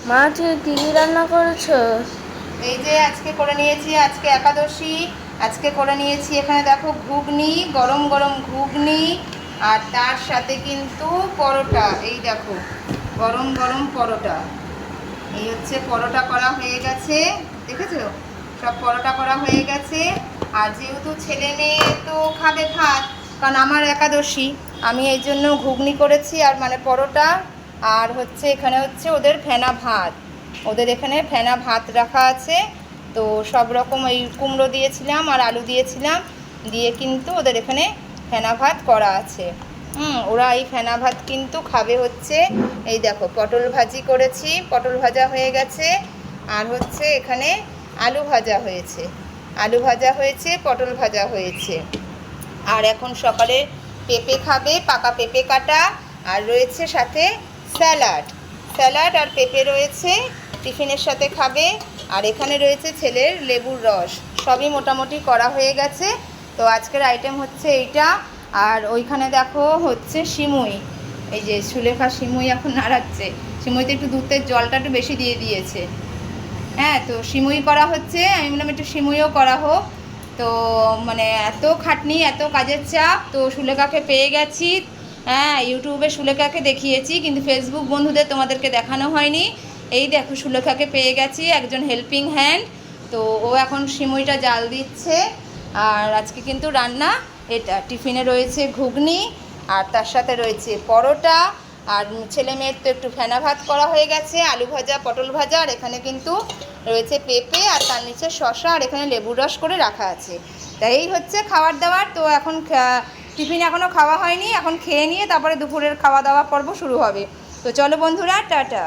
মা তুই কি রান্না করেছো? এই যে আজকে করে নিয়েছি, আজকে একাদশী, আজকে করে নিয়েছি এখানে দেখো ঘুগনি, গরম গরম ঘুগনি। আর তার সাথে কিন্তু পরোটা, এই দেখো গরম গরম পরোটা। এই হচ্ছে পরোটা করা হয়ে গেছে, দেখেছো? সব পরোটা করা হয়ে গেছে। আর যেহেতু ছেলে মেয়ে তো খাবে ভাত, কারণ আমার একাদশী, আমি এই জন্য ঘুগনি করেছি আর মানে পরোটা। আর হচ্ছে এখানে হচ্ছে ওদের ফেনা ভাত, ওদের এখানে ফেনা ভাত রাখা আছে। তো সব রকম এই কুমড়ো দিয়েছিলাম আর আলু দিয়েছিলাম, দিয়ে কিন্তু ওদের এখানে ফেনা ভাত করা আছে। ওরা এই ফেনা ভাত কিন্তু খাবে হচ্ছে। এই দেখো পটল ভাজি করেছি, পটল ভাজা হয়ে গেছে। আর হচ্ছে এখানে আলু ভাজা হয়েছে, আলু ভাজা হয়েছে, পটল ভাজা হয়েছে। আর এখন সকালে পেঁপে খাবে, পাকা পেঁপে কাটা। আর রয়েছে সাথে স্যালাড, স্যালাড আর পেঁপে রয়েছে, টিফিনের সাথে খাবে। আর এখানে রয়েছে ছেলের লেবুর রস। সবই মোটামুটি করা হয়ে গেছে। তো আজকের আইটেম হচ্ছে এইটা। আর ওইখানে দেখো হচ্ছে সিমুই, এই যে সুলেখা সিমুই এখন নাড়াচ্ছে। সিমুইতে একটু দুধের জলটা একটু বেশি দিয়ে দিয়েছে। হ্যাঁ, তো সিমুই করা হচ্ছে, আমি বললাম একটু সিমুইও করা হোক। তো মানে এত খাটনি, এত কাজের চাপ, তো সুলেখাকে পেয়ে গেছি। হ্যাঁ, ইউটিউবে সুলেখাকে দেখিয়েছি, কিন্তু ফেসবুক বন্ধুদের তোমাদেরকে দেখানো হয়নি। এই দেখো সুলেখাকে পেয়ে গেছি, একজন হেল্পিং হ্যান্ড। তো ও এখন সিমুইটা জাল দিচ্ছে। আর আজকে কিন্তু রান্না এটা, টিফিনে রয়েছে ঘুগনি, আর তার সাথে রয়েছে পরোটা। আর ছেলে মেয়ের তো একটু ফেনা ভাত করা হয়ে গেছে, আলু ভাজা, পটল ভাজা। আর এখানে কিন্তু রয়েছে পেঁপে, আর তার নিচে শসা, আর এখানে লেবুর রস করে রাখা আছে। তাই এই হচ্ছে খাবার দাবার। তো এখন টিফিন এখনও খাওয়া হয়নি, এখন খেয়ে নিয়ে তারপরে দুপুরের খাওয়া দাওয়া পর্ব শুরু হবে। তো চলো বন্ধুরা, টাটা।